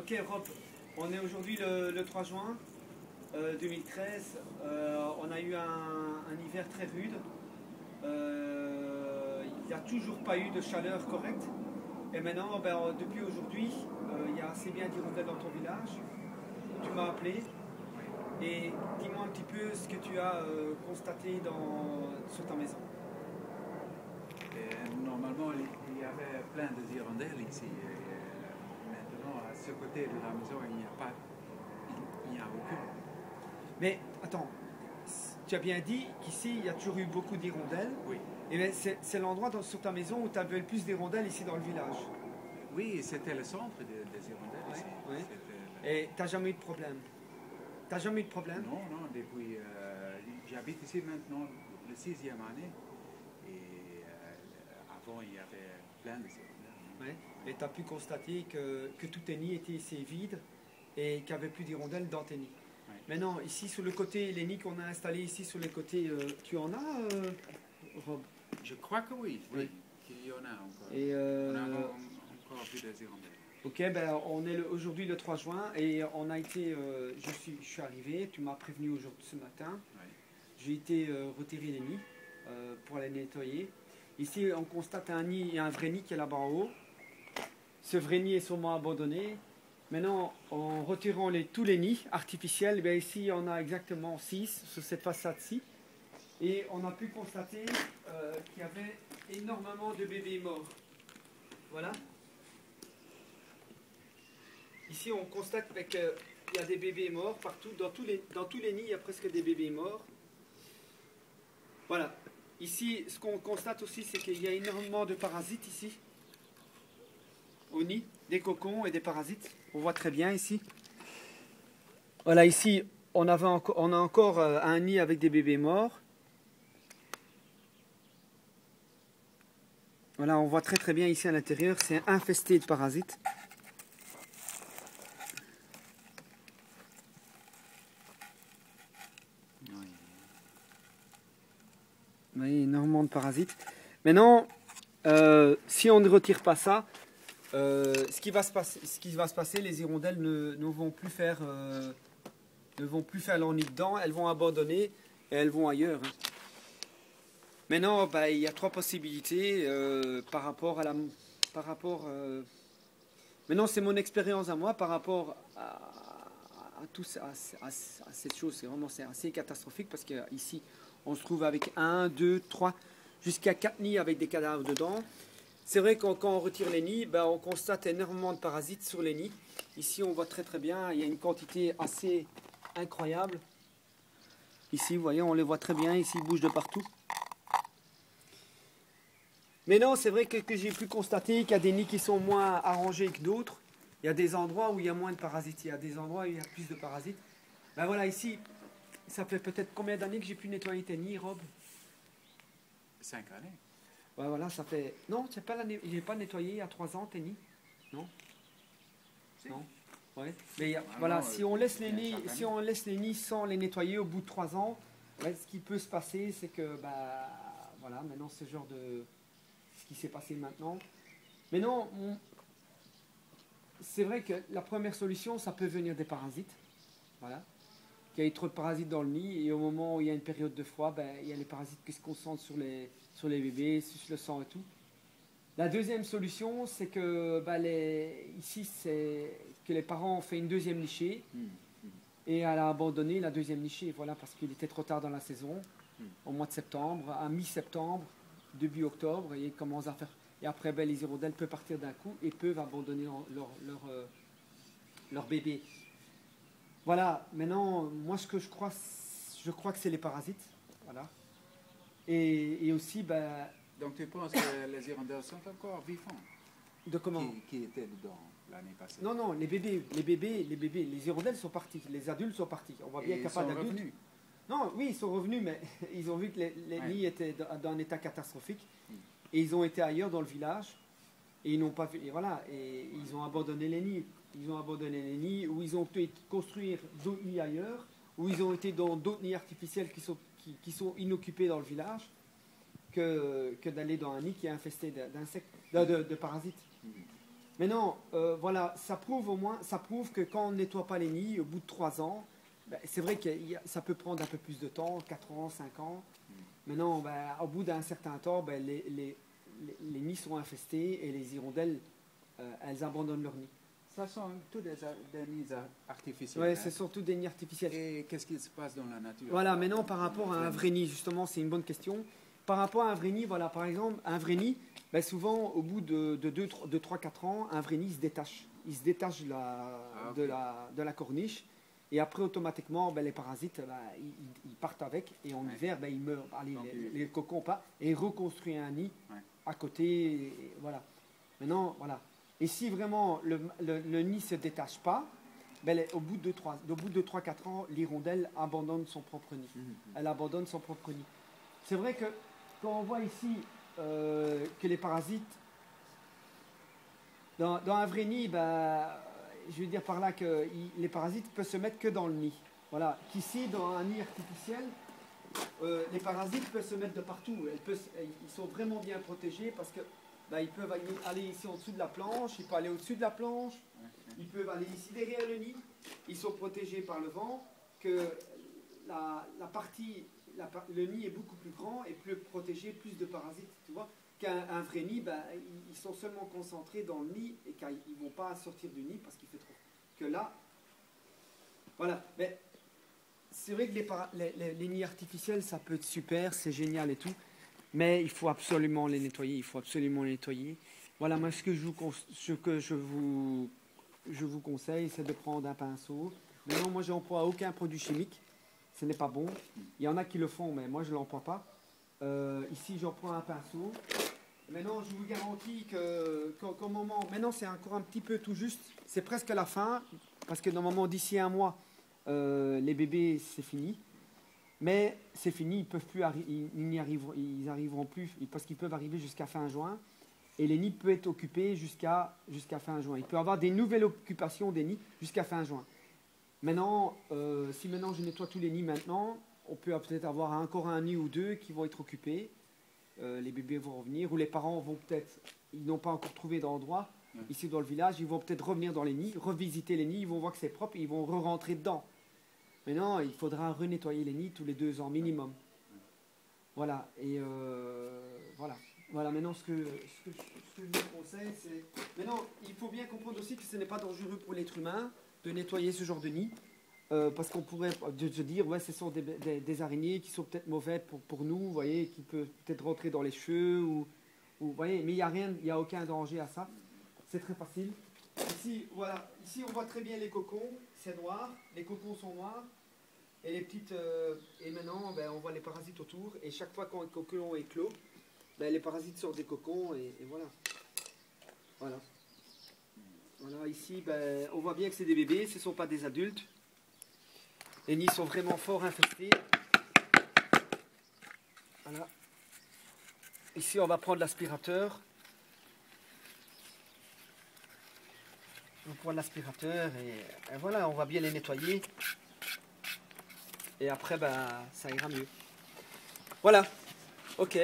Ok Rob, on est aujourd'hui le 3 juin 2013. On a eu un hiver très rude. Il n'y a toujours pas eu de chaleur correcte. Et maintenant, depuis aujourd'hui, il y a assez bien d'hirondelles dans ton village. Tu m'as appelé. Et dis-moi un petit peu ce que tu as constaté sur ta maison. Normalement, il y avait plein de hirondelles ici. Maintenant, à ce côté de la maison, il n'y a pas, il n'y a aucune. Mais attends, tu as bien dit qu'ici, il y a toujours eu beaucoup d'hirondelles. Oui. Et c'est l'endroit sur ta maison où tu avais le plus d'hirondelles ici dans le village. Oui, c'était le centre des hirondelles ici. Oui. Et tu n'as jamais eu de problème? Tu n'as jamais eu de problème? Non, non, depuis. J'habite ici maintenant la 6e année. Et avant, il y avait plein de hirondelles. Oui. Et tu as pu constater que tous tes nids étaient assez vides et qu'il n'y avait plus d'hirondelles dans tes nids. Oui. Maintenant, ici sur le côté, les nids qu'on a installés ici sur les côtés, tu en as, Rob? Je crois que oui, oui, qu'il y en a encore. Et on a encore vu des hirondelles. Ok, on est aujourd'hui le 3 juin et on a été, je suis arrivé, tu m'as prévenu aujourd'hui ce matin. Oui. J'ai été retirer les nids pour les nettoyer. Ici, on constate un nid, il y a un vrai nid qui est là-bas en haut. Ce vrai nid est sûrement abandonné. Maintenant, en retirant tous les nids artificiels, ici, on a exactement 6 sur cette façade-ci. Et on a pu constater qu'il y avait énormément de bébés morts. Voilà. Ici, on constate qu'il y a des bébés morts partout. Dans tous les nids, il y a presque des bébés morts. Voilà. Ici, ce qu'on constate aussi, c'est qu'il y a énormément de parasites ici. Au nid, des cocons et des parasites. On voit très bien ici. Voilà, ici, on a encore un nid avec des bébés morts. Voilà, on voit très très bien ici à l'intérieur. C'est infesté de parasites. Vous voyez, énormément de parasites. Maintenant, si on ne retire pas ça, ce qui va se passer, les hirondelles ne vont plus faire leur nid dedans, elles vont abandonner et elles vont ailleurs. Hein. Maintenant, il y a 3 possibilités par rapport à Maintenant, c'est mon expérience à moi par rapport à cette chose. C'est assez catastrophique parce qu'ici, on se trouve avec 1, 2, 3, jusqu'à 4 nids avec des cadavres dedans. C'est vrai que quand on retire les nids, on constate énormément de parasites sur les nids. Ici, on voit très très bien, il y a une quantité assez incroyable. Ici, vous voyez, on les voit très bien, ici, ils bougent de partout. Mais non, c'est vrai que j'ai pu constater qu'il y a des nids qui sont moins arrangés que d'autres. Il y a des endroits où il y a moins de parasites, il y a des endroits où il y a plus de parasites. Voilà, ici, ça fait peut-être combien d'années que j'ai pu nettoyer tes nids, Rob? 5 années. Ouais, voilà, ça fait... Non, je n'ai pas nettoyé il y a 3 ans tes nids. Non? Si. Non. Ouais. Mais voilà, si on laisse les nids sans les nettoyer au bout de 3 ans, ce qui peut se passer, c'est que voilà, maintenant c'est genre de ce qui s'est passé maintenant. Mais non, c'est vrai que la première solution, ça peut venir des parasites. Voilà. Qu'il y ait trop de parasites dans le nid et au moment où il y a une période de froid, il y a les parasites qui se concentrent sur les bébés, sur le sang et tout. La deuxième solution, c'est que ici, c'est que les parents ont fait une deuxième nichée et elle a abandonné la deuxième nichée, voilà, parce qu'il était trop tard dans la saison, au mois de septembre, à mi-septembre, début octobre, et commence à faire. Et après, les hirondelles peuvent partir d'un coup et peuvent abandonner leur bébé. Voilà, maintenant, moi ce que je crois que c'est les parasites, voilà. Et aussi, Donc tu penses que les hirondelles sont encore vivants? De comment? Qui étaient dedans l'année passée? Non, non, les les hirondelles sont partis, les adultes sont partis. On voit bien qu'il n'y a pas d'adultes. Non, oui, ils sont revenus, mais ils ont vu que les nids étaient dans un état catastrophique. Et ils ont été ailleurs dans le village. Et ils n'ont pas vu. Et voilà, et ils ont abandonné les nids. Ils ont abandonné les nids, ou ils ont pu construire d'autres nids ailleurs, ou ils ont été dans d'autres nids artificiels qui sont inoccupés dans le village, que d'aller dans un nid qui est infesté d'insectes, de parasites. Maintenant, voilà, ça prouve au moins, ça prouve que quand on ne nettoie pas les nids, au bout de 3 ans, ben, c'est vrai que ça peut prendre un peu plus de temps, 4 ans, 5 ans. Maintenant, ben, au bout d'un certain temps, ben, les nids sont infestés et les hirondelles, elles abandonnent leur nid. Ça sont tous des nids artificiels. Oui, hein. c'est surtout des nids artificiels. Et qu'est-ce qui se passe dans la nature? Voilà, maintenant par rapport à un vrai nid, justement, c'est une bonne question. Par rapport à un vrai nid, voilà, par exemple, un vrai nid, ben, souvent au bout de 3-4 ans, un vrai nid se détache. Il se détache ok. de la corniche et après automatiquement, ben, les parasites, ben, ils partent avec et en Ouais. hiver, ben, ils meurent. Allez, Donc, les cocons pas et ils reconstruisent un nid Ouais. à côté. Et voilà. Maintenant, voilà. Et si vraiment le nid ne se détache pas, ben, au bout de 3-4 ans, l'hirondelle abandonne son propre nid. Elle abandonne son propre nid. C'est vrai que quand on voit ici que les parasites, dans un vrai nid, ben, je veux dire par là que les parasites peuvent se mettre que dans le nid. Voilà. Qu'ici, dans un nid artificiel, les parasites peuvent se mettre de partout. Ils sont vraiment bien protégés parce que ben, ils peuvent aller ici en dessous de la planche, ils peuvent aller au-dessus de la planche, ils peuvent aller ici derrière le nid. Ils sont protégés par le vent, que le nid est beaucoup plus grand et plus protégé, plus de parasites, tu vois. Qu'un vrai nid, ben, ils sont seulement concentrés dans le nid et qu'ils ne vont pas sortir du nid parce qu'il fait trop. Que là, voilà. Mais c'est vrai que les nids artificiels, ça peut être super, c'est génial et tout, mais il faut absolument les nettoyer, il faut absolument les nettoyer. Voilà, moi ce que je vous conseille, c'est de prendre un pinceau. Maintenant, moi, je n'emploie aucun produit chimique. Ce n'est pas bon. Il y en a qui le font, mais moi, je ne l'emploie pas. Ici, j'emploie un pinceau. Maintenant, je vous garantis qu'au moment... Maintenant, c'est encore un petit peu tout juste. C'est presque la fin, parce que normalement, d'ici un mois, les bébés, c'est fini. Mais c'est fini, ils peuvent plus ils arriveront plus, parce qu'ils peuvent arriver jusqu'à fin juin. Et les nids peuvent être occupés jusqu'à fin juin. Il peut y avoir des nouvelles occupations des nids jusqu'à fin juin. Maintenant, si maintenant je nettoie tous les nids maintenant, on peut peut-être avoir encore un nid ou deux qui vont être occupés. Les bébés vont revenir, ou les parents vont peut-être, ils n'ont pas encore trouvé d'endroit ici dans le village, ils vont peut-être revenir dans les nids, revisiter les nids, ils vont voir que c'est propre, et ils vont re-rentrer dedans. Maintenant, il faudra renettoyer les nids tous les 2 ans minimum. Voilà, et voilà. Voilà, maintenant ce que je vous conseille, c'est... Maintenant, il faut bien comprendre aussi que ce n'est pas dangereux pour l'être humain de nettoyer ce genre de nid. Parce qu'on pourrait se dire, ouais, ce sont des araignées qui sont peut-être mauvaises pour nous, vous voyez, qui peuvent peut-être rentrer dans les cheveux, vous voyez, mais il n'y a aucun danger à ça. C'est très facile. Ici, voilà, ici on voit très bien les cocons, c'est noir, les cocons sont noirs. Et les petites, et maintenant, ben, on voit les parasites autour. Et chaque fois qu'un cocon est clos, ben, les parasites sortent des cocons et voilà. Voilà. Voilà, ici, ben, on voit bien que c'est des bébés, ce ne sont pas des adultes. Les nids sont vraiment fort infestés. Voilà. Ici, on va prendre l'aspirateur. On va prendre l'aspirateur et voilà, on va bien les nettoyer. Et après, ben, ça ira mieux. Voilà. Ok.